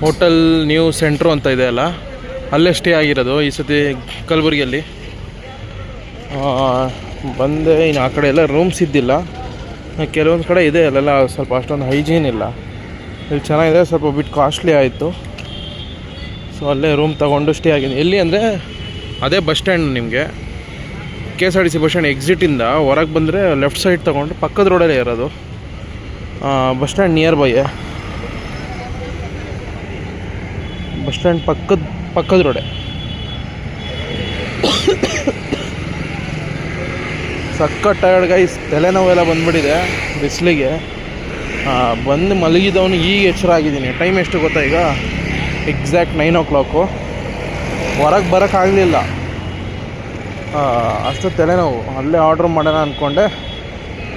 Hotel new centre ಅಂತ ಇದೆ ಅಲ್ಲ, ಅಲ್ಲೇ ಸ್ಟೇ ಆಗಿರೋದು ಈ ಸತಿ ಕಲಬುರಗಿಯಲ್ಲಿ. ಬಂದೆ. ಇನ್ನು ಆ ಕಡೆ ಎಲ್ಲ ರೂಮ್ಸ್ ಇದ್ದಿಲ್ಲ, ಕೆಲವೊಂದು ಕಡೆ ಇದೆ, ಅಲ್ಲೆಲ್ಲ ಸ್ವಲ್ಪ ಅಷ್ಟೊಂದು ಹೈಜೀನ್ ಇಲ್ಲ. ಇಲ್ಲಿ ಚೆನ್ನಾಗಿದೆ, ಸ್ವಲ್ಪ ಬಿಟ್ಟು ಕಾಸ್ಟ್ಲಿ ಆಯಿತು. ಸೊ ಅಲ್ಲೇ ರೂಮ್ ತೊಗೊಂಡು ಸ್ಟೇ ಆಗಿದೆ. ಎಲ್ಲಿ ಅಂದರೆ ಅದೇ ಬಸ್ ಸ್ಟ್ಯಾಂಡ್. ನಿಮಗೆ KSRTC ಬಸ್ ಸ್ಟ್ಯಾಂಡ್ ಎಕ್ಸಿಟಿಂದ ಹೊರಗೆ ಬಂದರೆ ಲೆಫ್ಟ್ ಸೈಡ್ ತೊಗೊಂಡು ಪಕ್ಕದ ರೋಡಲ್ಲೇ ಇರೋದು. Bus stand near by, bus stand ಪಕ್ಕದ ರೋಡೆ. ಸಖತ್ ಟಯರ್ಡ್ ಗೈಸ್, ತಲೆನೋವೆಲ್ಲ ಬಂದುಬಿಟ್ಟಿದೆ ಬಿಸಿಲಿಗೆ. ಬಂದು ಮಲಗಿದವನು ಈಗ ಎಚ್ಚರ ಆಗಿದ್ದೀನಿ. ಟೈಮ್ ಎಷ್ಟು ಗೊತ್ತಾ ಈಗ? Exact 9 o'clock. ಹೊರಗೆ ಬರೋಕ್ಕಾಗಲಿಲ್ಲ, ಅಷ್ಟು ತಲೆನೋವು. ಅಲ್ಲೇ ಆರ್ಡ್ರ್ ಮಾಡೋಣ ಅಂದ್ಕೊಂಡೆ,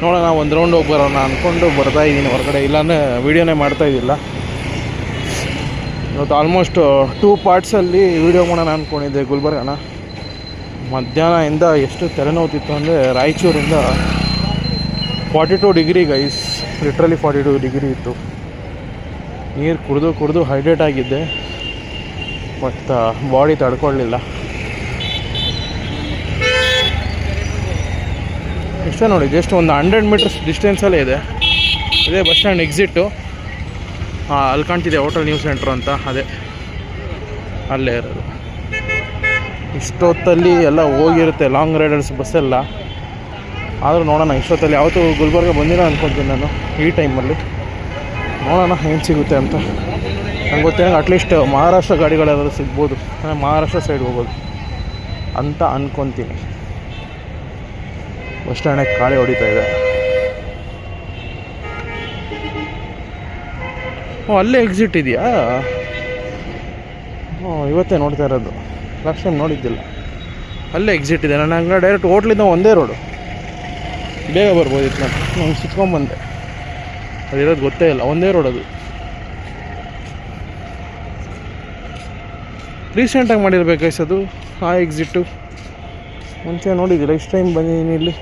ನೋಡೋಣ ಒಂದು ರೌಂಡ್ ಹೋಗಿ ಬರೋಣ ಅಂದ್ಕೊಂಡು ಬರ್ತಾಯಿದ್ದೀನಿ ಹೊರಗಡೆ. ಇಲ್ಲಾಂದರೆ ವೀಡಿಯೋನೇ ಮಾಡ್ತಾಯಿದ್ದಿಲ್ಲ. ಇವತ್ತು ಆಲ್ಮೋಸ್ಟ್ 2 ಪಾರ್ಟ್ಸಲ್ಲಿ ವೀಡಿಯೋ ಮಾಡೋಣ ಅಂದ್ಕೊಂಡಿದ್ದೆ ಗುಲ್ಬರ್ಗನ. ಮಧ್ಯಾಹ್ನದಿಂದ ಎಷ್ಟು ತಲೆನೋವುತ್ತಿತ್ತು ಅಂದರೆ, ರಾಯಚೂರಿಂದ 42 ಡಿಗ್ರಿ ಗೈಸ್, ಲಿಟ್ರಲಿ 42 ಡಿಗ್ರಿ ಇತ್ತು. ನೀರು ಕುಡಿದು ಹೈಡ್ರೇಟ್ ಆಗಿದ್ದೆ, ಬಟ್ ಬಾಡಿ ತಡ್ಕೊಳ್ಳಿಲ್ಲ. ಇಷ್ಟೇ ನೋಡಿ, ಜಸ್ಟ್ ಒಂದು 100 ಮೀಟರ್ಸ್ ಡಿಸ್ಟೆನ್ಸಲ್ಲೇ ಇದೆ. ಇದೇ ಬಸ್ ಸ್ಟ್ಯಾಂಡ್ ಎಕ್ಸಿಟ್ಟು. ಅಲ್ಲಿ ಕಾಣ್ತಿದೆ ಹೋಟೆಲ್ ನ್ಯೂ ಸೆಂಟ್ರು ಅಂತ, ಅಲ್ಲೇ ಇರೋದು. ಇಷ್ಟೊತ್ತಲ್ಲಿ ಎಲ್ಲ ಹೋಗಿರುತ್ತೆ ಲಾಂಗ್ ರೈಡರ್ಸ್ ಬಸ್ಸೆಲ್ಲ. ಆದರೂ ನೋಡೋಣ, ಇಷ್ಟೊತ್ತಲ್ಲಿ ಯಾವತ್ತೂ ಗುಲ್ಬರ್ಗ ಬಂದಿಲ್ಲ ಅಂದ್ಕೊಳ್ತೀನಿ ನಾನು. ಈ ಟೈಮಲ್ಲಿ ನೋಡೋಣ ಏನು ಸಿಗುತ್ತೆ ಅಂತ. ನಂಗೆ ಗೊತ್ತೇನೋ ಅಟ್ಲೀಸ್ಟ್ ಮಹಾರಾಷ್ಟ್ರ ಗಾಡಿಗಳೆಲ್ಲ ಸಿಗ್ಬೋದು, ಮಹಾರಾಷ್ಟ್ರ ಸೈಡ್ ಹೋಗೋದು ಅಂತ ಅಂದ್ಕೊತೀನಿ. ಬಸ್ ಸ್ಟ್ಯಾಂಡಿಗೆ ಖಾಲಿ ಹೊಡಿತಾ ಇದೆ. ಅಲ್ಲೇ ಎಕ್ಸಿಟ್ ಇದೆಯಾ? ಇವತ್ತೇ ನೋಡ್ತಾ ಇರೋದು, ಲಾಸ್ಟ್ ಟೈಮ್ ನೋಡಿದ್ದಿಲ್ಲ. ಅಲ್ಲೇ ಎಕ್ಸಿಟ್ ಇದೆ. ನಾನು ಹಂಗೆ ಡೈರೆಕ್ಟ್ ಹೋಟ್ಲಿಂದ ಒಂದೇ ರೋಡು, ಬೇಗ ಬರ್ಬೋದಿತ್ತು. ನಾನು ಸಿಕ್ಕೊಂಬಂದೆ, ಅದಿರೋದು ಗೊತ್ತೇ ಇಲ್ಲ. ಒಂದೇ ರೋಡ್ ಅದು. ರೀಸೆಂಟಾಗಿ ಮಾಡಿರ್ಬೇಕಾಯ್ಸದು ಆ ಎಕ್ಸಿಟ್ಟು. ಮುಂಚೆ ನೋಡಿದ್ದಿಲ್ಲ, ಇಷ್ಟು ಟೈಮ್ ಬಂದಿದ್ದೀನಿ ಇಲ್ಲಿ.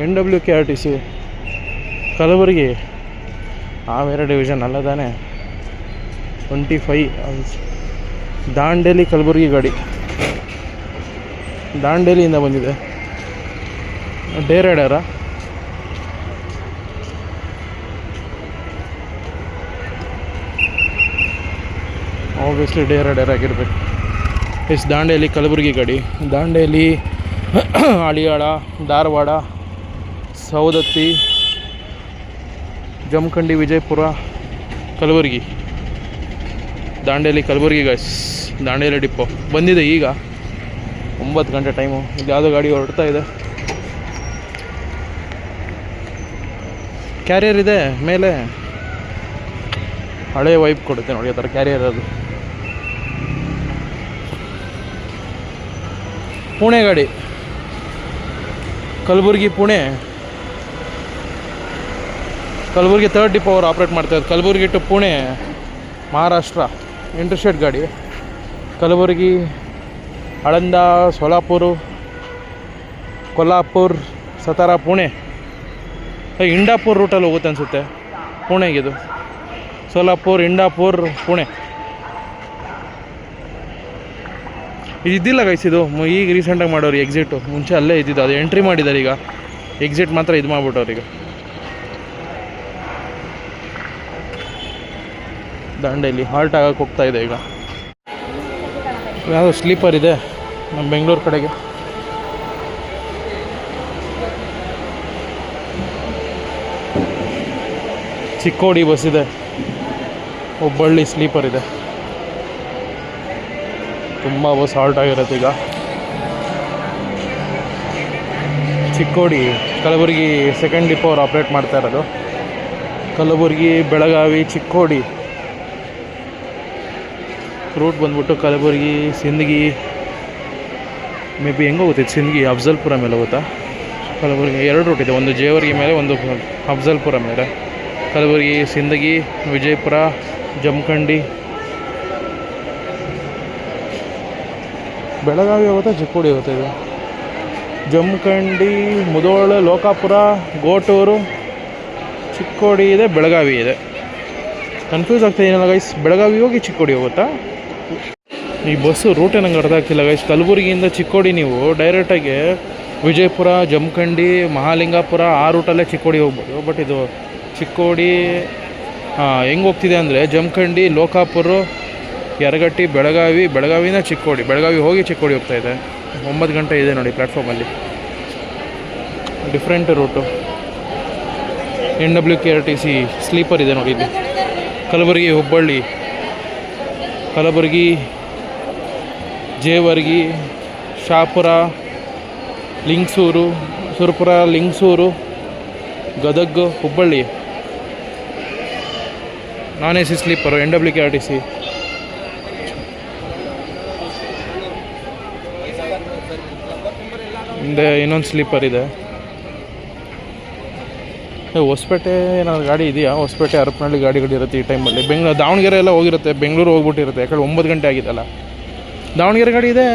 NWKRTC ಕಲಬುರಗಿ ಬೇರೆ ಡಿವಿಷನ್ ಅಲ್ಲ ತಾನೇ. 25 ದಾಂಡೇಲಿ ಕಲಬುರಗಿ ಗಾಡಿ, ದಾಂಡೇಲಿಯಿಂದ ಬಂದಿದೆ. ಡೇ ರೈಡರಾ? ಆಬ್ವಿಯಸ್ಲಿ ಡೇ ರೈಡರ್ ಆಗಿರ್ಬೇಕು. ಎಸ್, ದಾಂಡೇಲಿ ಕಲಬುರಗಿ ಗಾಡಿ. ದಾಂಡೇಲಿ, ಹಳಿಯಾಳ, ಧಾರವಾಡ, ಸವದತ್ತಿ, ಜಮಖಂಡಿ, ವಿಜಯಪುರ, ಕಲಬುರಗಿ. ದಾಂಡೇಲಿ ಕಲಬುರಗಿ ಗೈಸ್, ದಾಂಡೇಲಿ ಡಿಪೋ ಬಂದಿದೆ ಈಗ. 9 ಗಂಟೆ ಟೈಮು. ಇಲ್ಲಿ ಯಾವುದೋ ಗಾಡಿ ಹೊರಡ್ತಾ ಇದೆ. ಕ್ಯಾರಿಯರ್ ಇದೆ ಮೇಲೆ, ಹಳೆ ವೈಪ್ ಕೊಡುತ್ತೆ ನೋಡಿ ಆ ಥರ ಕ್ಯಾರಿಯರ್. ಅದು ಪುಣೆ ಗಾಡಿ, ಕಲಬುರಗಿ ಪುಣೆ. ಕಲಬುರಗಿ 3rd ಡಿಪೋ ಅವರು ಆಪ್ರೇಟ್ ಮಾಡ್ತಾಯಿದ್ದಾರೆ. ಕಲಬುರಗಿ ಟು ಪುಣೆ ಮಹಾರಾಷ್ಟ್ರ ಇಂಟರ್ಸ್ಟೇಟ್ ಗಾಡಿ. ಕಲಬುರಗಿ, ಆಳಂದ, ಸೋಲಾಪುರ, ಕೊಲ್ಹಾಪುರ್, ಸತಾರಾ, ಪುಣೆ. ಇಂಡಾಪುರ್ ರೂಟಲ್ಲಿ ಹೋಗುತ್ತೆ ಅನಿಸುತ್ತೆ ಪುಣೆಗಿದು. ಸೋಲಾಪುರ್, ಇಂಡಾಪುರ್, ಪುಣೆ. ಇದಿಲ್ಲ ಗೈಸ್, ಇದು ಈಗ ರೀಸೆಂಟಾಗಿ ಮಾಡೋರು ಎಕ್ಸಿಟು. ಮುಂಚೆ ಅಲ್ಲೇ ಇದ್ದಿದ್ದು, ಅದು ಎಂಟ್ರಿ ಮಾಡಿದ್ದಾರೆ. ಈಗ ಎಕ್ಸಿಟ್ ಮಾತ್ರ ಇದು ಮಾಡಿಬಿಟ್ಟವ್ರೀಗ. ದಾಂಡೇಲಿ ಹಾಲ್ಟ್ ಆಗಕ್ಕೆ ಹೋಗ್ತಾ ಇದೆ ಈಗ. ಯಾವುದೋ ಸ್ಲೀಪರ್ ಇದೆ ನಮ್ಮ ಬೆಂಗಳೂರು ಕಡೆಗೆ. ಚಿಕ್ಕೋಡಿ ಬಸ್ ಇದೆ, ಹುಬ್ಬಳ್ಳಿ ಸ್ಲೀಪರ್ ಇದೆ. ತುಂಬ ಬಸ್ ಹಾಲ್ಟ್ ಆಗಿರುತ್ತೆ ಈಗ. ಚಿಕ್ಕೋಡಿ ಕಲಬುರಗಿ 2nd ಡಿಪೋ ಅವ್ರು ಆಪ್ರೇಟ್ ಮಾಡ್ತಾ ಇರೋದು. ಕಲಬುರಗಿ, ಬೆಳಗಾವಿ, ಚಿಕ್ಕೋಡಿ ರೂಟ್ ಬಂದ್ಬಿಟ್ಟು ಕಲಬುರಗಿ, ಸಿಂದಗಿ, ಮೇ ಬಿ ಹೆಂಗೆ ಹೋಗುತ್ತೆ ಸಿಂದಗಿ, ಅಫ್ಜಲ್ಪುರ ಮೇಲೆ ಹೋಗುತ್ತಾ? ಕಲಬುರಗಿ 2 ರೂಟ್ ಇದೆ, ಒಂದು ಜೇವರ್ಗಿ ಮೇಲೆ, ಒಂದು ಅಫ್ಜಲ್ಪುರ ಮೇಲೆ. ಕಲಬುರಗಿ, ಸಿಂದಗಿ, ವಿಜಯಪುರ, ಜಮಖಂಡಿ, ಬೆಳಗಾವಿ ಹೋಗುತ್ತೆ, ಚಿಕ್ಕೋಡಿ ಹೋಗುತ್ತೆ. ಇದು ಜಮಖಂಡಿ, ಮುಧೋಳ, ಲೋಕಾಪುರ, ಗೋಟೂರು, ಚಿಕ್ಕೋಡಿ ಇದೆ, ಬೆಳಗಾವಿ ಇದೆ. ಕನ್ಫ್ಯೂಸ್ ಆಗ್ತಾ ಏನಲ್ಲ ಗೈಸ್, ಬೆಳಗಾವಿ ಹೋಗಿ ಚಿಕ್ಕೋಡಿ ಹೋಗುತ್ತಾ ಈ ಬಸ್ಸು ರೂಟೇ ನಂಗೆ ಅರ್ಥ ಆಗ್ತಿಲ್ಲ ಗೈಸ್. ಕಲಬುರಗಿಯಿಂದ ಚಿಕ್ಕೋಡಿ ನೀವು ಡೈರೆಕ್ಟಾಗಿ ವಿಜಯಪುರ, ಜಮಖಂಡಿ, ಮಹಾಲಿಂಗಾಪುರ ಆ ರೂಟಲ್ಲೇ ಚಿಕ್ಕೋಡಿ ಹೋಗ್ಬೋದು. ಬಟ್ ಇದು ಚಿಕ್ಕೋಡಿ ಹೆಂಗೆ ಹೋಗ್ತಿದೆ ಅಂದರೆ ಜಮಖಂಡಿ, ಲೋಕಾಪುರ, ಯರಗಟ್ಟಿ, ಬೆಳಗಾವಿನ ಚಿಕ್ಕೋಡಿ, ಬೆಳಗಾವಿ ಹೋಗಿ ಚಿಕ್ಕೋಡಿ ಹೋಗ್ತಾಯಿದೆ. 9 ಗಂಟೆ ಇದೆ ನೋಡಿ ಪ್ಲ್ಯಾಟ್ಫಾರ್ಮಲ್ಲಿ. Different route. NWKRTC ಸ್ಲೀಪರ್ ಇದೆ ನೋಡಿ ಇಲ್ಲಿ. Kalaburagi, Hubballi, Kalaburagi, Jevargi, Shapur, Lingasugur, Surapura, Lingasugur, Gadag, Hubballi. Non AC sleeper NWKRTC. ಹಿಂದೆ ಇನ್ನೊಂದು ಸ್ಲೀಪರ್ ಇದೆ. ಹೊಸಪೇಟೆ ಏನಾದ್ರು ಗಾಡಿ ಇದೆಯಾ? ಹೊಸಪೇಟೆ, ಹರಪನಹಳ್ಳಿ ಗಾಡಿಗಳು ಇರುತ್ತೆ ಈ ಟೈಮಲ್ಲಿ. ದಾವಣಗೆರೆ ಎಲ್ಲ ಹೋಗಿರುತ್ತೆ, ಬೆಂಗಳೂರು ಹೋಗ್ಬಿಟ್ಟಿರುತ್ತೆ. ಯಾಕಂದ್ರೆ 9 ಗಂಟೆ ಆಗಿದ್ದಲ್ಲ. ದಾವಣಗೆರೆ ಗಾಡಿ ಇದೆ,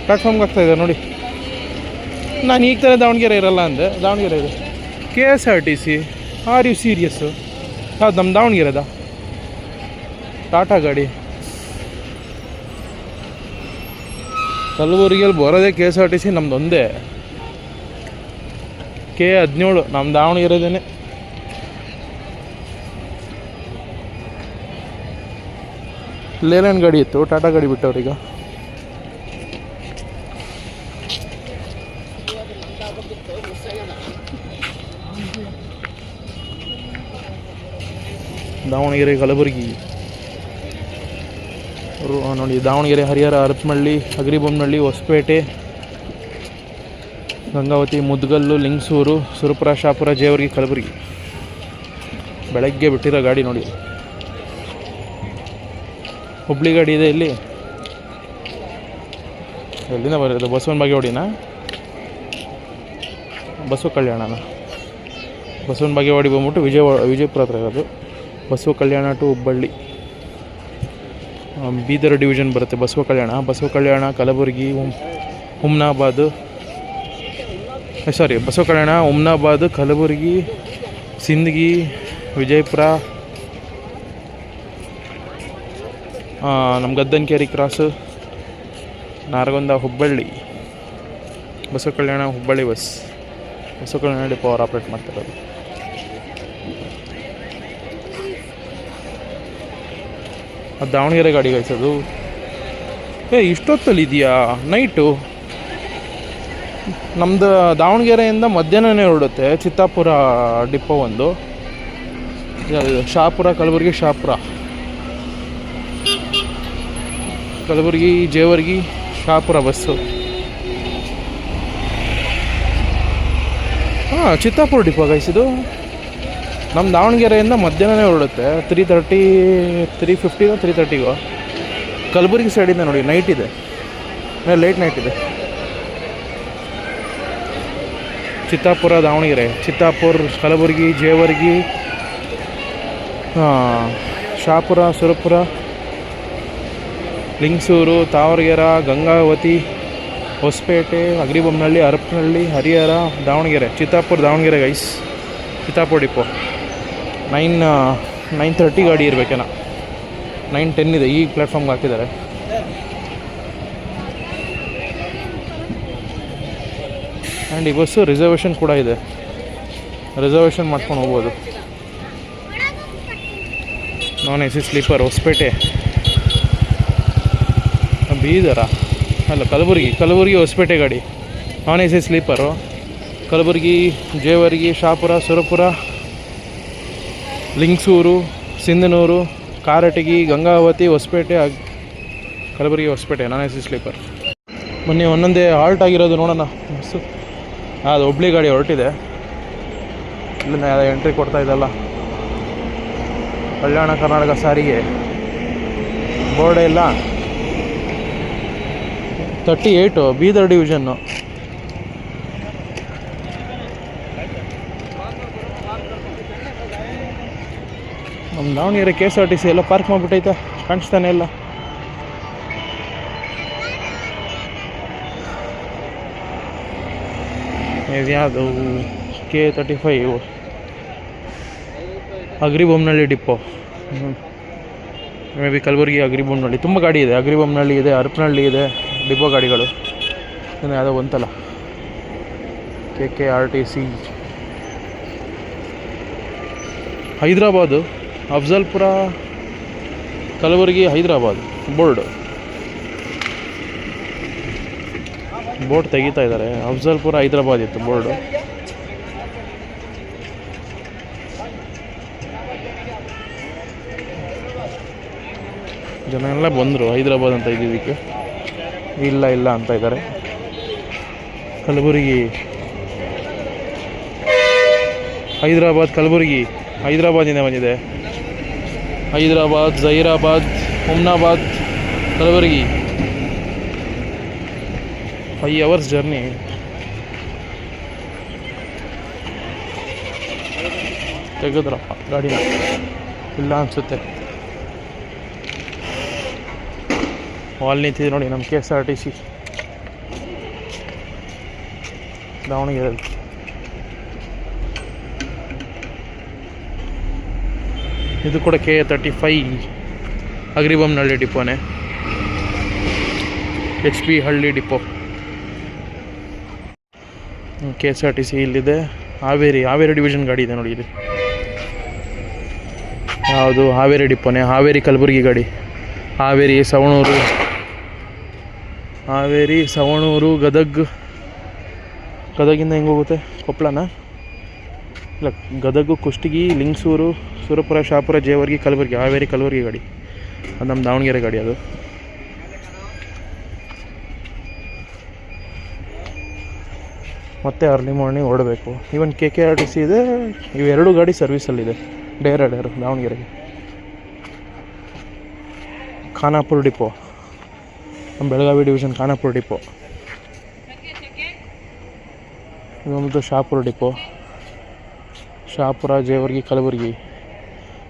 ಪ್ಲ್ಯಾಟ್ಫಾರ್ಮ್ಗೆ ಆಗ್ತಾಯಿದೆ ನೋಡಿ. ನಾನು ಈಗ ಥರ ದಾವಣಗೆರೆ ಇರಲ್ಲ ಅಂದೆ, ದಾವಣಗೆರೆ ಇದೆ. KSRTC. Are you serious? ಯಾವ್ದು ನಮ್ಮ ದಾವಣಗೆರೆದ? ಟಾಟಾ ಗಾಡಿ. ಕಲಬುರಗಿಯಲ್ಲಿ ಬರೋದೇ KSRTC ನಮ್ದು ಒಂದೇ. K17 ನಮ್ಮ ದಾವಣಗೆರೆದೇನೆ. ಲೇಲ್ಯಾಂಡ್ ಗಾಡಿ ಇತ್ತು, ಟಾಟಾ ಗಾಡಿ ಬಿಟ್ಟವ್ರೀಗ. ದಾವಣಗೆರೆ, ಕಲಬುರಗಿ ನೋಡಿ. ದಾವಣಗೆರೆ, ಹರಿಹರ, ಹರಪನಹಳ್ಳಿ, ಹಗರಿಬೊಮ್ಮನಹಳ್ಳಿ, ಹೊಸಪೇಟೆ, ಗಂಗಾವತಿ, ಮುದ್ಗಲ್ಲು, ಲಿಂಗಸೂರು, ಸುರಪುರ, ಶಾಪುರ, ಜೇವರ್ಗಿ, ಕಲಬುರಗಿ. ಬೆಳಗ್ಗೆ ಬಿಟ್ಟಿರೋ ಗಾಡಿ ನೋಡಿ. ಹುಬ್ಳಿ ಗಾಡಿ ಇದೆ ಇಲ್ಲಿ. ಎಲ್ಲಿಂದ ಬರೋದು? ಬಸವನ ಬಾಗೇವಾಡಿನ? ಬಸವ ಕಲ್ಯಾಣನ? ಬಸವನ ಬಾಗೇವಾಡಿ ಬಂದ್ಬಿಟ್ಟು ವಿಜಯಪುರ ಹತ್ರ ಇರೋದು. ಬಸವ ಕಲ್ಯಾಣ ಟು ಹುಬ್ಬಳ್ಳಿ, ಬೀದರ್ ಡಿವಿಷನ್ ಬರುತ್ತೆ. ಬಸವ ಕಲ್ಯಾಣ, ಕಲಬುರಗಿ, ಹುಮ್ನಾಬಾದ್, ಬಸವ ಕಲ್ಯಾಣ, ಹುಮ್ನಾಬಾದ್, ಕಲಬುರಗಿ, ಸಿಂದಗಿ, ವಿಜಯಪುರ, ನಮ್ಮ ಗದ್ದನಕೇರಿ ಕ್ರಾಸು, ನಾರಗೊಂದ, ಹುಬ್ಬಳ್ಳಿ. ಬಸವ ಕಲ್ಯಾಣ, ಹುಬ್ಬಳ್ಳಿ ಬಸ್. ಬಸವ ಕಲ್ಯಾಣ ಡಿಪೋ ಅವ್ರು ಆಪ್ರೇಟ್ ಮಾಡ್ತಿರೋದು. ಅದು ದಾವಣಗೆರೆ ಗಾಡಿ ಗಾಯಿಸೋದು. ಇಷ್ಟೊತ್ತಲ್ಲಿ ಇದೆಯಾ ನೈಟು? ನಮ್ಮದು ದಾವಣಗೆರೆಯಿಂದ ಮಧ್ಯಾಹ್ನನೇ ಹೊರಡುತ್ತೆ. ಚಿತ್ತಾಪುರ ಡಿಪೋ ಒಂದು, ಶಾಪುರ, ಕಲಬುರಗಿ, ಶಾಪುರ, ಕಲಬುರಗಿ, ಜೇವರ್ಗಿ, ಶಾಪುರ ಬಸ್ಸು. ಚಿತ್ತಾಪುರ ಡಿಪೋ ಗಾಯಿಸಿದ್ದು. ನಮ್ಮ ದಾವಣಗೆರೆಯಿಂದ ಮಧ್ಯಾಹ್ನನೇ ಹೊರಡುತ್ತೆ. 3:50 3:30ಗೋ. ಕಲಬುರಗಿ ಸೈಡಿಂದ ನೋಡಿ ನೈಟ್ ಇದೆ, ಲೇಟ್ ನೈಟ್ ಇದೆ. ಚಿತ್ತಾಪುರ, ದಾವಣಗೆರೆ, ಚಿತ್ತಾಪುರ, ಕಲಬುರಗಿ, ಜೇವರ್ಗಿ, ಶಾಪುರ, ಸುರಪುರ, ಲಿಂಗಸೂರು, ತಾವರಗೆರೆ, ಗಂಗಾವತಿ, ಹೊಸಪೇಟೆ, ಹಗರಿಬೊಮ್ಮನಹಳ್ಳಿ, ಹರಪನಹಳ್ಳಿ, ಹರಿಹರ, ದಾವಣಗೆರೆ. ಚಿತ್ತಾಪುರ, ದಾವಣಗೆರೆ ಗೈಸ್. ಚಿತ್ತಾಪುರ ಡಿಪೋ 9:30 ಗಾಡಿ ಇರಬೇಕೇನ. 9:10 ಇದೆ. ಈ ಪ್ಲ್ಯಾಟ್ಫಾರ್ಮ್ಗೆ ಹಾಕಿದ್ದಾರೆ. ಆ್ಯಂಡ್ ಈ ಬಸ್ಸು ರಿಸರ್ವೇಷನ್ ಕೂಡ ಇದೆ, ರಿಸರ್ವೇಷನ್ ಮಾಡ್ಕೊಂಡು ಹೋಗ್ಬೋದು. ನಾನ್ AC ಸ್ಲೀಪರ್. ಹೊಸಪೇಟೆ, ಬೀದರ ಅಲ್ಲ, ಕಲಬುರಗಿ, ಹೊಸಪೇಟೆ ಗಾಡಿ. ನಾನ್ AC ಸ್ಲೀಪರು. ಕಲಬುರಗಿ, ಜೇವರ್ಗಿ, ಶಾಪುರ, ಸುರಪುರ, ಲಿಂಗಸೂರು, ಸಿಂಧನೂರು, ಕಾರಟಗಿ, ಗಂಗಾವತಿ, ಹೊಸಪೇಟೆ, ಕಲಬುರಗಿ, ಹೊಸಪೇಟೆ. ನಾನ್ AC ಸ್ಲೀಪರ್. ಮೊನ್ನೆ ಒಂದೊಂದೇ ಹಾಲ್ಟ್ ಆಗಿರೋದು ನೋಡೋಣ ಬಸ್ಸು. ಅದು ಹುಬ್ಳಿ ಗಾಡಿ ಹೊರಟಿದೆ. ಇಲ್ಲಿಂದ ಎಂಟ್ರಿ ಕೊಡ್ತಾ ಇದ್ದಲ್ಲ. ಕಲ್ಯಾಣ ಕರ್ನಾಟಕ ಸಾರಿಗೆ ಬೋರ್ಡೇ ಇಲ್ಲ. 38 ಬೀದರ್ ಡಿವಿಷನ್ನು. ನಮ್ಮ ದಾವಣಗೆರೆ KSRTC ಎಲ್ಲ ಪಾರ್ಕ್ ಮಾಡಿಬಿಟ್ಟೈತೆ, ಕಾಣಿಸ್ತಾನೆ ಇಲ್ಲ. ಇದು ಯಾವುದು? K35 Agribommanahalli depot. Maybe Kalaburagi Agribommanahalli ತುಂಬ ಗಾಡಿ ಇದೆ. ಅಗ್ರಿಬೊಮ್ಮನಹಳ್ಳಿ ಇದೆ, ಹರಪನಹಳ್ಳಿ ಇದೆ ಡಿಪೋ ಗಾಡಿಗಳು. ಇನ್ನು ಯಾವುದೋ ಬಂತಲ್ಲ KKRTC. ಹೈದ್ರಾಬಾದು, ಅಫ್ಜಲ್ಪುರ, ಕಲಬುರಗಿ, ಹೈದ್ರಾಬಾದ್ ಬೋರ್ಡ್ ತೆಗಿತಾ ಇದ್ದಾರೆ. ಅಫ್ಜಲ್ಪುರ ಹೈದ್ರಾಬಾದ್ ಇತ್ತು ಬೋರ್ಡು. ಜನ ಎಲ್ಲ ಬಂದರು ಹೈದ್ರಾಬಾದ್ ಅಂತ ಇದ್ದಿದ್ದಕ್ಕೆ. ಇಲ್ಲ ಅಂತ ಇದ್ದಾರೆ. ಕಲಬುರಗಿ, ಹೈದ್ರಾಬಾದ್, ಕಲಬುರಗಿ, ಹೈದ್ರಾಬಾದಿಂದ ಬಂದಿದೆ. Hyderabad, Zaheerabad, Humnabad, Kalaburagi 5 hours journey. ತೆಗೆದ್ರಪ್ಪ ಗಾಡಿನ, ಇಲ್ಲ ಅನಿಸುತ್ತೆ. ಅಲ್ಲಿ ನಿಂತಿದೆ ನೋಡಿ ನಮ್ಮ KSRTC ದಾವಣಗೆರೆಯಲ್ಲಿ. ಇದು ಕೂಡ K35 ಅಗ್ರಿಬೊಮ್ಮನಹಳ್ಳಿ ಡಿಪೋನೇ, HP ಹಳ್ಳಿ ಡಿಪೋ. KSRTC ಇಲ್ಲಿದೆ. ಹಾವೇರಿ ಡಿವಿಷನ್ ಗಾಡಿ ಇದೆ ನೋಡಿ ಇಲ್ಲಿ. ಯಾವುದು ಹಾವೇರಿ ಡಿಪೋನೇ, ಹಾವೇರಿ ಕಲಬುರಗಿ ಗಾಡಿ. ಹಾವೇರಿ ಸವಣೂರು, ಗದಗಿಂದ ಹೆಂಗೆ ಹೋಗುತ್ತೆ? ಕೊಪ್ಪಳನ ಇಲ್ಲ, ಗದಗು, ಕುಷ್ಟಗಿ, ಲಿಂಗಸೂರು, ಸುರಪುರ, ಶಾಪುರ, ಜೇವರ್ಗಿ, ಕಲಬುರಗಿ. ಹಾವೇರಿ ಕಲಬುರಗಿ ಗಾಡಿ, ಅದು ನಮ್ಮ ದಾವಣಗೆರೆ ಗಾಡಿ. ಅದು ಮತ್ತೆ ಅರ್ಲಿ ಮಾರ್ನಿಂಗ್ ಹೊರಡಬೇಕು. ಈವನ್ KKRTC ಇದೆ. ಇವೆರಡು ಗಾಡಿ ಸರ್ವಿಸಲ್ಲಿದೆ ಡೇರ್ ದಾವಣಗೆರೆಗೆ. ಖಾನಾಪುರ ಡಿಪೋ, ನಮ್ಮ ಬೆಳಗಾವಿ ಡಿವಿಷನ್ ಖಾನಾಪುರ ಡಿಪೋ. ಇದೊಂದು ಶಾಪುರ ಡಿಪೋ, ಶಾಪುರ, ಜೇವರ್ಗಿ, ಕಲಬುರಗಿ.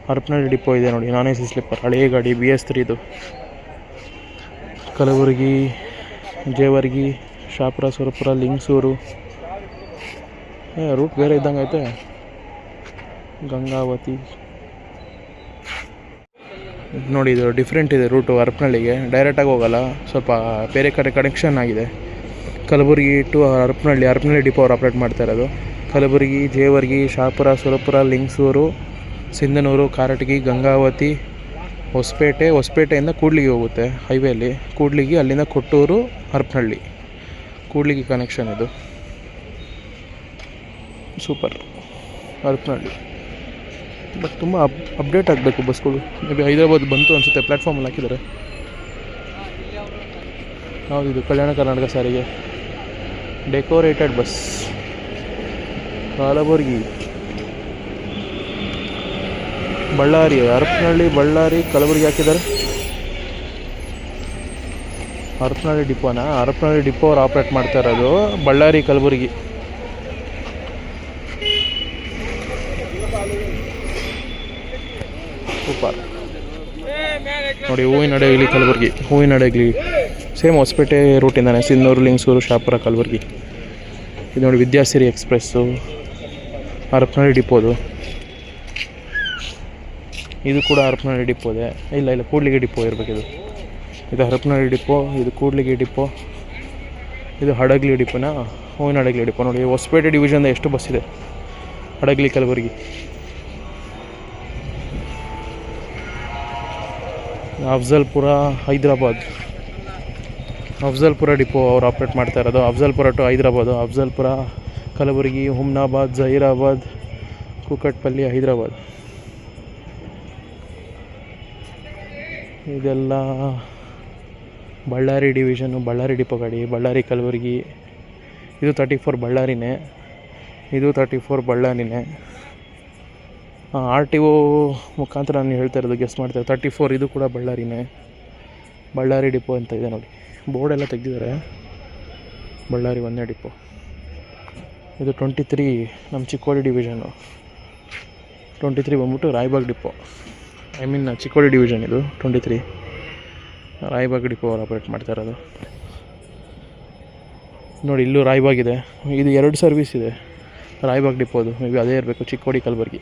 ಹರಪನಹಳ್ಳಿ ಡಿಪೋ ಇದೆ ನೋಡಿ, ನಾನ್ AC ಸ್ಲಿಪ್ಪರ್ ಹಳೆಯ ಗಾಡಿ BS3 ಇದು. ಕಲಬುರಗಿ, ಜೇವರ್ಗಿ, ಶಾಪುರ, ಸುರಪುರ, ಲಿಂಗಸೂರು. ರೂಟ್ ಬೇರೆ ಇದ್ದಂಗೆ ಐತೆ. ಗಂಗಾವತಿ ನೋಡಿ, ಇದು ಡಿಫ್ರೆಂಟ್ ಇದೆ ರೂಟು. ಹರಪನಹಳ್ಳಿಗೆ ಡೈರೆಕ್ಟಾಗಿ ಹೋಗಲ್ಲ, ಸ್ವಲ್ಪ ಬೇರೆ ಕಡೆ ಕನೆಕ್ಷನ್ ಆಗಿದೆ. ಕಲಬುರಗಿ ಟು ಹರಪನಹಳ್ಳಿ ಡಿಪೋ ಅವ್ರು ಆಪ್ರೇಟ್ ಮಾಡ್ತಾ ಇರೋದು. ಕಲಬುರಗಿ, ಜೇವರ್ಗಿ, ಶಾಪುರ, ಸುರಪುರ, ಲಿಂಗಸೂರು, ಸಿಂಧನೂರು, ಕಾರಟಗಿ, ಗಂಗಾವತಿ, ಹೊಸಪೇಟೆಯಿಂದ ಕೂಡ್ಲಿಗೆ ಹೋಗುತ್ತೆ ಹೈವೇಲಿ. ಕೂಡ್ಲಿಗೆ, ಅಲ್ಲಿಂದ ಕೊಟ್ಟೂರು, ಹರಪನಹಳ್ಳಿ, ಕೂಡ್ಲಿಗೆ ಕನೆಕ್ಷನ್ ಇದು. ಸೂಪರ್ ಹರಪನಹಳ್ಳಿ. ಬಟ್ ತುಂಬ ಅಪ್ಡೇಟ್ ಆಗಬೇಕು ಬಸ್ಗಳು. ಮೇ ಬಿ ಹೈದ್ರಾಬಾದ್ ಬಂತು ಅನಿಸುತ್ತೆ, ಪ್ಲ್ಯಾಟ್ಫಾರ್ಮಲ್ಲಿ ಹಾಕಿದ್ದಾರೆ. ಯಾವುದಿದು? ಕಲ್ಯಾಣ ಕರ್ನಾಟಕ ಸಾರಿಗೆ ಡೆಕೋರೇಟೆಡ್ ಬಸ್. ಕಲಬುರಗಿ, ಬಳ್ಳಾರಿ, ಹರಪನಹಳ್ಳಿ, ಬಳ್ಳಾರಿ, ಕಲಬುರಗಿ ಹಾಕಿದ್ದಾರೆ. ಹರಪನಹಳ್ಳಿ ಡಿಪೋನ, ಹರಪನಹಳ್ಳಿ ಡಿಪೋ ಅವ್ರು ಆಪ್ರೇಟ್ ಮಾಡ್ತಾ ಇರೋದು. ಬಳ್ಳಾರಿ, ಕಲಬುರಗಿ. ಸೂಪರ್ ನೋಡಿ. ಹೂವಿನಡಗಲಿ, ಕಲಬುರಗಿ, ಹೂವಿನಡಗಲಿ ಸೇಮ್ ಹೊಸಪೇಟೆ ರೂಟಿಂದಾನೆ. ಸಿಂಧನೂರು, ಲಿಂಗಸೂರು, ಶಾಪುರ, ಕಲಬುರಗಿ. ಇದು ನೋಡಿ ವಿದ್ಯಾಸಿರಿ ಎಕ್ಸ್ಪ್ರೆಸ್ಸು, ಹರಪನಹಳ್ಳಿ ಡಿಪೋದು. ಇದು ಕೂಡ ಹರಪನಹಳ್ಳಿ ಡಿಪೋ ಇದೆ. ಇಲ್ಲ ಕೂಡ್ಲಿಗೆ ಡಿಪೋ ಇರಬೇಕಿದು. ಇದು ಹರಪನಹಳ್ಳಿ ಡಿಪೋ, ಇದು ಕೂಡ್ಲಿಗೆ ಡಿಪೋ, ಇದು ಹಡಗಲಿ ಡಿಪೋನಾ? ಹೂವಿನಡಗಲಿ ಡಿಪೋ ನೋಡಿ. ಹೊಸಪೇಟೆ ಡಿವಿಷನ್ದ ಎಷ್ಟು ಬಸ್ ಇದೆ? ಹಡಗಲಿ, ಕಲಬುರಗಿ. ಅಫ್ಜಲ್ಪುರ, ಹೈದ್ರಾಬಾದ್. ಅಫ್ಜಲ್ಪುರ ಡಿಪೋ ಅವ್ರು ಆಪ್ರೇಟ್ ಮಾಡ್ತಾ ಇರೋದು. ಅಫ್ಜಲ್ಪುರ ಟು ಹೈದ್ರಾಬಾದು. ಅಫ್ಜಲ್ಪುರ, ಕಲಬುರಗಿ, ಹುಮ್ನಾಬಾದ್, ಜಹೀರಾಬಾದ್, ಕೂಕಟ್ಪಲ್ಲಿ, ಹೈದ್ರಾಬಾದ್. ಇದೆಲ್ಲ ಬಳ್ಳಾರಿ ಡಿವಿಷನು, ಬಳ್ಳಾರಿ ಡಿಪೋ ಗಾಡಿ. ಬಳ್ಳಾರಿ, ಕಲಬುರಗಿ. ಇದು 34 ಬಳ್ಳಾರಿನೇ, ಇದು 34 ಬಳ್ಳಾರಿನೇ. RTO ಮುಖಾಂತರ ನಾನು ಹೇಳ್ತಾ ಇರೋದು, ಗೆಸ್ ಮಾಡ್ತಾರೆ. 34 ಇದು ಕೂಡ ಬಳ್ಳಾರಿನೇ. ಬಳ್ಳಾರಿ ಡಿಪೋ ಅಂತ ಇದೆ ನೋಡಿ, ಬೋರ್ಡೆಲ್ಲ ತೆಗೆದಿದ್ದಾರೆ. ಬಳ್ಳಾರಿ 1ನೇ ಡಿಪೋ. ಇದು 23 ನಮ್ಮ ಚಿಕ್ಕೋಡಿ ಡಿವಿಷನು. 23 ಬಂದ್ಬಿಟ್ಟು ರಾಯಬಾಗ್ ಡಿಪೋ. ಚಿಕ್ಕೋಡಿ ಡಿವಿಷನ್ ಇದು 23. ರಾಯಬಾಗ್ ಡಿಪೋ ಅವ್ರು ಆಪ್ರೇಟ್ ಮಾಡ್ತಾ ಇರೋದು ನೋಡಿ. ಇಲ್ಲೂ ರಾಯಬಾಗ್ ಇದೆ. ಇದು 2 ಸರ್ವಿಸ್ ಇದೆ ರಾಯಬಾಗ್ ಡಿಪೋದು. ಮೇ ಬಿ ಅದೇ ಇರಬೇಕು, ಚಿಕ್ಕೋಡಿ, ಕಲಬುರಗಿ.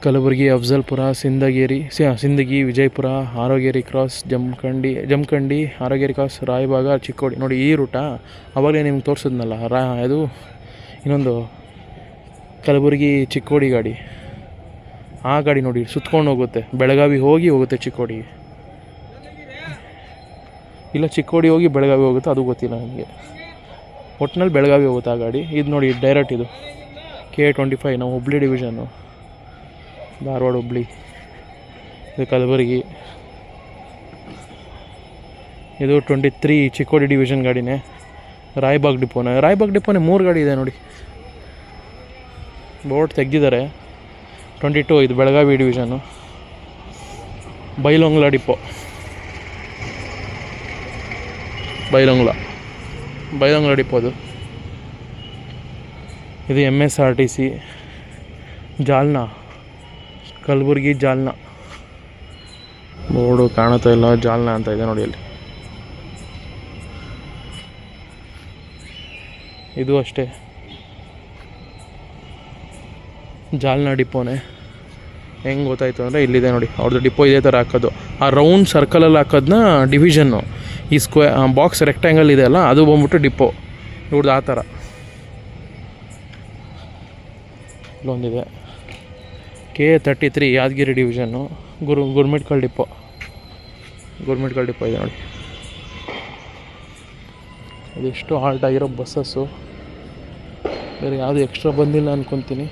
ಕಲಬುರಗಿ, ಅಫ್ಜಲ್ಪುರ, ಸಿಂದಗಿ, ವಿಜಯಪುರ, ಆರೋಗ್ಯರಿ ಕ್ರಾಸ್, ಜಮಖಂಡಿ, ಆರೋಗ್ಯರಿ ಕ್ರಾಸ್, ರಾಯಬಾಗ, ಚಿಕ್ಕೋಡಿ. ನೋಡಿ ಈ ರೂಟಾ ಆವಾಗಲೇ ನಿಮ್ಗೆ ತೋರಿಸಿದ್ನಲ್ಲ ಅದು ಇನ್ನೊಂದು ಕಲಬುರಗಿ ಚಿಕ್ಕೋಡಿ ಗಾಡಿ. ಆ ಗಾಡಿ ನೋಡಿ ಸುತ್ಕೊಂಡು ಹೋಗುತ್ತೆ, ಬೆಳಗಾವಿ ಹೋಗುತ್ತೆ ಚಿಕ್ಕೋಡಿಗೆ, ಇಲ್ಲ ಚಿಕ್ಕೋಡಿ ಹೋಗಿ ಬೆಳಗಾವಿ ಹೋಗುತ್ತೆ, ಅದು ಗೊತ್ತಿಲ್ಲ ನನಗೆ. ಒಟ್ಟಿನಲ್ಲಿ ಬೆಳಗಾವಿ ಹೋಗುತ್ತೆ ಆ ಗಾಡಿ. ಇದು ನೋಡಿ ಡೈರೆಕ್ಟ್ ಇದು K25 ನಾವು ಹುಬ್ಳಿ ಡಿವಿಷನ್ನು, ಧಾರವಾಡ ಹುಬ್ಳಿ. ಇದು ಕಲಬುರಗಿ, ಇದು 23 ಚಿಕ್ಕೋಡಿ ಡಿವಿಷನ್ ಗಾಡಿನೇ. ರಾಯಬಾಗ್ ಡಿಪೋನೇ 3 ಗಾಡಿ ಇದೆ ನೋಡಿ, ಬೋರ್ಡ್ ತೆಗೆದಿದ್ದಾರೆ. 22 ಇದು ಬೆಳಗಾವಿ ಡಿವಿಷನ್ನು. ಬೈಲೊಂಗ್ಲ ಡಿಪೋ, ಬೈಲೊಂಗ್ಲ ಡಿಪೋ ಅದು. ಇದು MSRTC ಜಾಲ್ನಾ, ಕಲಬುರಗಿ ಜಾಲ್ನಾ. ಬೋರ್ಡು ಕಾಣುತ್ತಾ ಇಲ್ಲ, ಜಾಲ್ನಾ ಅಂತ ಇದೆ ನೋಡಿ ಅಲ್ಲಿ. ಇದು ಅಷ್ಟೇ ಜಾಲ್ನಾ ಡಿಪೋನೇ. ಹೆಂಗೆ ಗೊತ್ತಾಯ್ತು ಅಂದರೆ ಇಲ್ಲಿದೆ ನೋಡಿ ಅವ್ರದ್ದು ಡಿಪೋ ಇದೇ ಥರ ಹಾಕೋದು. ಆ ರೌಂಡ್ ಸರ್ಕಲಲ್ಲಿ ಹಾಕೋದನ್ನ ಡಿವಿಷನ್ನು, ಈ ಬಾಕ್ಸ್ ರೆಕ್ಟ್ಯಾಂಗಲ್ ಇದೆ ಅಲ್ಲ ಅದು ಬಂದ್ಬಿಟ್ಟು ಡಿಪೋ ಇವ್ರದ್ದು. ಆ ಥರ ಇಲ್ಲೊಂದಿದೆ K33 Yadgir division, Gurmitkal depot ಇದೆ ನೋಡಿ. ಇದೆಷ್ಟು ಹಾಲ್ಟ್ ಆಗಿರೋ ಬಸ್ಸಸ್ಸು, ಬೇರೆ ಯಾವುದು ಎಕ್ಸ್ಟ್ರಾ ಬಂದಿಲ್ಲ ಅಂದ್ಕೊತೀನಿ.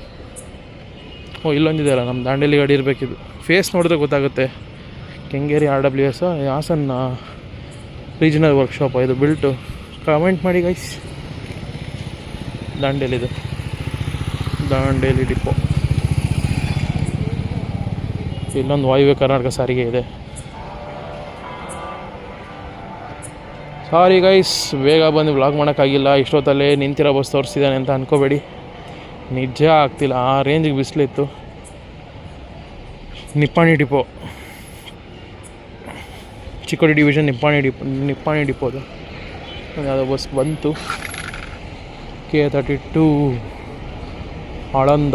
ಇಲ್ಲೊಂದಿದೆಯಲ್ಲ ನಮ್ಮ ದಾಂಡೇಲಿ ಗಾಡಿ ಇರಬೇಕಿದು. ಫೇಸ್ ನೋಡಿದ್ರೆ ಗೊತ್ತಾಗುತ್ತೆ. Kengeri RWS Hassan regional workshop ಇದು ಬಿಲ್ಟು. ಕಮೆಂಟ್ ಮಾಡಿ ಗೈಸ್. ದಾಂಡೇಲಿ ಡಿಪೋ. ಇಲ್ಲೊಂದು ವಾಯುವ್ಯ ಕರ್ನಾಟಕ ಸಾರಿಗೆ ಇದೆ. ಸಾರಿ ಗೈಸ್, ಬೇಗ ಬಂದು ವ್ಲಾಗ್ ಮಾಡೋಕ್ಕಾಗಿಲ್ಲ. ಇಷ್ಟೊತ್ತಲ್ಲೇ ನಿಂತಿರೋ ಬಸ್ ತೋರಿಸಿದ್ದಾನೆ ಅಂತ ಅಂದ್ಕೋಬೇಡಿ, ನಿಜ ಆಗ್ತಿಲ್ಲ, ಆ ರೇಂಜಿಗೆ ಬಿಸಿಲಿತ್ತು. ನಿಪ್ಪಾಣಿ ಡಿಪೋ, ಚಿಕ್ಕೋಡಿ ಡಿವಿಷನ್ ನಿಪ್ಪಾಣಿ ಡಿಪೋದು. ಯಾವುದೋ ಬಸ್ ಬಂತು, K32 ಆಳಂದ.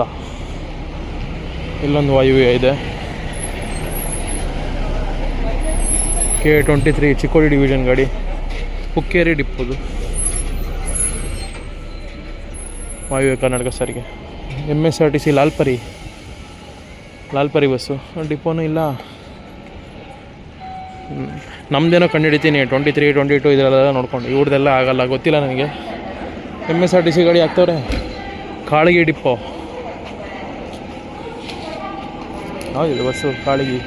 ಇಲ್ಲೊಂದು ವಾಯುವ್ಯ ಇದೆ. K23 ಚಿಕ್ಕೋಡಿ ಡಿವಿಷನ್ ಗಾಡಿ, ಹುಕ್ಕೇರಿ ಡಿಪೋದು, ವಾಯುವ್ಯ ಕರ್ನಾಟಕ ಸಾರಿಗೆ. MSRTC ಲಾಲ್ಪರಿ ಬಸ್ಸು ಡಿಪೋನೂ ಇಲ್ಲ. ನಮ್ಮದೇನೋ ಕಂಡುಹಿಡಿತೀನಿ 23, 22 ಇದೆಲ್ಲ ನೋಡ್ಕೊಂಡು. ಇವ್ರದ್ದೆಲ್ಲ ಆಗಲ್ಲ, ಗೊತ್ತಿಲ್ಲ ನನಗೆ. MSRTC ಗಾಡಿ ಹಾಕ್ತವ್ರೆ. ಕಾಳಗಿ ಡಿಪೋ ಹೌದಿಲ್ಲ ಬಸ್ಸು, ಕಾಳಗಿ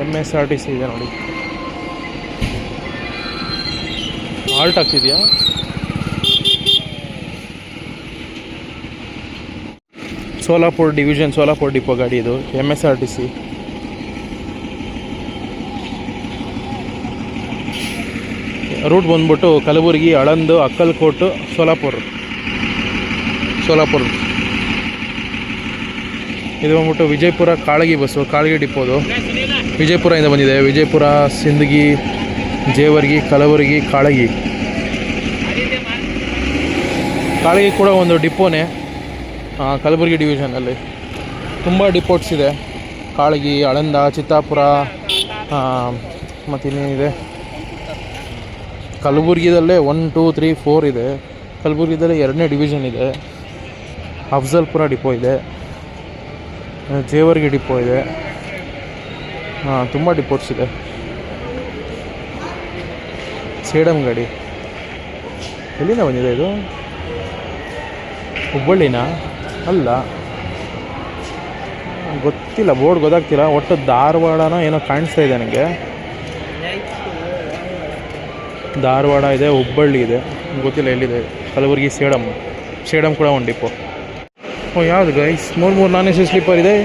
MSRTC ಇದೆ ನೋಡಿ. ಹಾಲ್ಟ್ ಆಗ್ತಿದೆಯಾ? ಸೋಲಾಪುರ ಡಿಪೋ ಗಾಡಿ ಇದು, MSRTC. ರೂಟ್ ಬಂದ್ಬಿಟ್ಟು ಕಲಬುರಗಿ, ಆಳಂದ, ಅಕ್ಕಲ್ಕೋಟು, ಸೋಲಾಪುರ. ಇದು ಬಂದ್ಬಿಟ್ಟು ವಿಜಯಪುರ ಕಾಳಗಿ ಬಸ್ಸು, ಕಾಳಗಿ ಡಿಪೋದು. ವಿಜಯಪುರದಿಂದ ಬಂದಿದೆ. ವಿಜಯಪುರ, ಸಿಂದಗಿ, ಜೇವರ್ಗಿ, ಕಲಬುರಗಿ, ಕಾಳಗಿ ಕೂಡ ಒಂದು ಡಿಪೋನೇ ಕಲಬುರಗಿ ಡಿವಿಷನಲ್ಲಿ. ತುಂಬ ಡಿಪೋಟ್ಸ್ ಇದೆ. ಕಾಳಗಿ, ಆಳಂದ, ಚಿತ್ತಾಪುರ, ಮತ್ತು ಇನ್ನೇನಿದೆ ಕಲಬುರಗಿದಲ್ಲೇ 1, 2, 3, 4 ಇದೆ. ಕಲಬುರಗಿದಲ್ಲೇ 2ನೇ ಡಿವಿಷನ್ ಇದೆ. ಅಫ್ಜಲ್ಪುರ ಡಿಪೋ ಇದೆ, ಜೇವರ್ಗಿ ಡಿಪೋ ಇದೆ. ತುಂಬ ಡಿಪೋಟ್ಸ್ ಇದೆ. ಸೇಡಮ್ ಗಾಡಿ ಎಲ್ಲಿಂದ ಬಂದಿದೆ ಇದು? ಹುಬ್ಬಳ್ಳಿನ ಅಲ್ಲ, ಗೊತ್ತಿಲ್ಲ, ಬೋರ್ಡ್ ಗೊತ್ತಾಗ್ತಿಲ್ಲ. ಒಟ್ಟು ಧಾರವಾಡನ ಏನೋ ಕಾಣಿಸ್ತಾ ಇದೆ ನನಗೆ. ಧಾರವಾಡ ಇದೆ, ಹುಬ್ಬಳ್ಳಿ ಇದೆ, ಗೊತ್ತಿಲ್ಲ ಎಲ್ಲಿದೆ. ಕಲಬುರಗಿ ಸೇಡಮ್ ಕೂಡ ಒಂದು ಡಿಪೋ. ಯಾವುದು ಗೈಸ್? 3 ನಾನ್ AC ಸ್ಲೀಪರ್ ಇದೆ.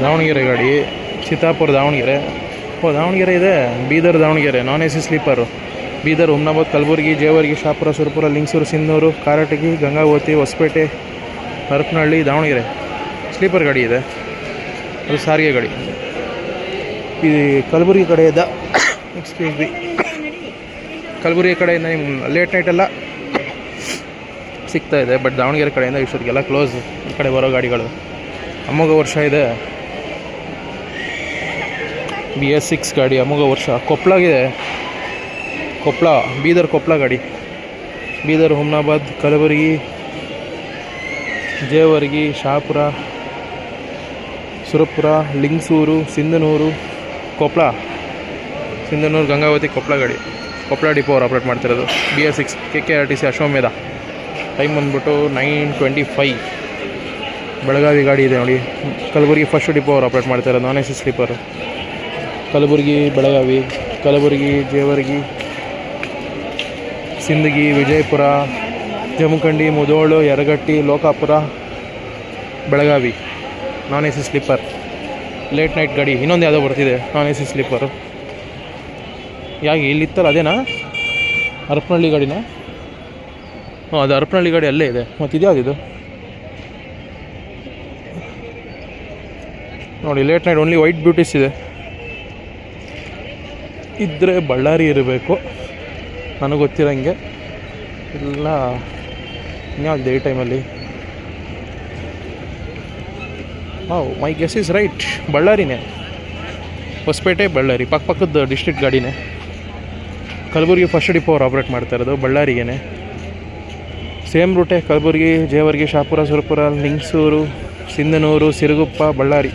ದಾವಣಗೆರೆ ಗಾಡಿ, ಚಿತ್ತಾಪುರ ದಾವಣಗೆರೆ. ದಾವಣಗೆರೆ ಇದೆ. Bidar Davangere non AC sleeper. Bidar, Humnabad, Kalaburagi, Jevargi, Shahapur, Surapur, Lingasugur, Sindhanur, Karatagi, Gangavathi, Hospet, Harapanahalli, Davangere sleeper ಗಾಡಿ ಇದೆ. ಅದು ಸಾರಿಗೆ ಗಾಡಿ. ಈ ಕಲಬುರಗಿ ಕಡೆಯಿಂದ ಕಲಬುರಗಿ ಕಡೆಯಿಂದ ಲೇಟ್ ನೈಟೆಲ್ಲ ಸಿಗ್ತಾ ಇದೆ. ಬಟ್ ದಾವಣಗೆರೆ ಕಡೆಯಿಂದ ಇಷ್ಟೊತ್ತಿಗೆಲ್ಲ ಕ್ಲೋಸ್. ಈ ಕಡೆ ಬರೋ ಗಾಡಿಗಳು ಅಮೋಘ ವರ್ಷ ಇದೆ. BS6 ಗಾಡಿ ಅಮೋಘ ವರ್ಷ. ಕೊಪ್ಪಳಗಿದೆ, ಕೊಪ್ಪಳ ಬೀದರ್ ಕೊಪ್ಪಳ ಗಾಡಿ. ಬೀದರ್, ಹುಮ್ನಾಬಾದ್, ಕಲಬುರಗಿ, ಜೇವರ್ಗಿ, ಶಹಾಪುರ, ಸುರಪುರ, ಲಿಂಗಸೂರು, ಸಿಂಧನೂರು, ಕೊಪ್ಪಳ, ಸಿಂಧನೂರು, ಗಂಗಾವತಿ, ಕೊಪ್ಪಳ ಗಾಡಿ. ಕೊಪ್ಪಳ ಡಿಪೋ ಅವ್ರು ಆಪ್ರೇಟ್ ಮಾಡ್ತಿರೋದು. BS6 KKRTC ಅಶ್ವಮೇಧ. ಟೈಮ್ ಬಂದ್ಬಿಟ್ಟು 9:25. ಬೆಳಗಾವಿ ಗಾಡಿ ಇದೆ ನೋಡಿ. ಕಲಬುರಗಿ ಫಸ್ಟ್ ಡಿಪೋ ಅವ್ರು ಆಪ್ರೇಟ್ ಮಾಡ್ತಿರೋದು. ನಾನ್ AC ಸ್ಲೀಪರು. ಕಲಬುರಗಿ, ಬೆಳಗಾವಿ, ಕಲಬುರಗಿ, ಜೇವರ್ಗಿ, ಸಿಂದಗಿ, ವಿಜಯಪುರ, ಜಮಖಂಡಿ, ಮುಧೋಳು, ಯರಗಟ್ಟಿ, ಲೋಕಾಪುರ, ಬೆಳಗಾವಿ. ನಾನ್ AC ಸ್ಲೀಪರ್. ಲೇಟ್ ನೈಟ್ ಗಾಡಿ. ಇನ್ನೊಂದು ಯಾವುದೋ ಬರ್ತಿದೆ ನಾನ್ AC ಸ್ಲೀಪರು. ಯಾಕೆ ಇಲ್ಲಿತ್ತಲ್ಲ ಅದೇನಾ? ಹರಪನಹಳ್ಳಿ ಗಾಡಿನೇ? ಹ್ಞೂ, ಅದು ಹರಪನಹಳ್ಳಿ ಗಾಡಿ ಅಲ್ಲೇ ಇದೆ. ಮತ್ತು ಇದ್ಯಾವುದಿದು ನೋಡಿ. Late night only white beauties ಇದೆ. ಇದ್ದರೆ ಬಳ್ಳಾರಿ ಇರಬೇಕು ನನಗೆ ಗೊತ್ತಿರೋಂಗೆ. ಇಲ್ಲ ಇನ್ಯಾವುದು ಡೇ ಟೈಮಲ್ಲಿ. ಮೈ ಗೆಸ್ ಇಸ್ ರೈಟ್, ಬಳ್ಳಾರಿನೇ. ಹೊಸಪೇಟೆ, ಬಳ್ಳಾರಿ ಪಕ್ಕದ ಡಿಸ್ಟ್ರಿಕ್ಟ್ ಗಾಡಿನೇ. ಕಲಬುರಗಿ ಫಸ್ಟ್ ಡಿಪೋ ಅವ್ರು ಆಪ್ರೇಟ್ ಮಾಡ್ತಾ ಇರೋದು. ಬಳ್ಳಾರಿಗೇನೆ ಸೇಮ್ ರೂಟೇ. ಕಲಬುರಗಿ, ಜೇವರ್ಗಿ, ಶಹಾಪುರ, ಸುರಪುರ, ಲಿಂಗಸೂರು, ಸಿಂಧನೂರು, ಸಿರುಗುಪ್ಪ, ಬಳ್ಳಾರಿ.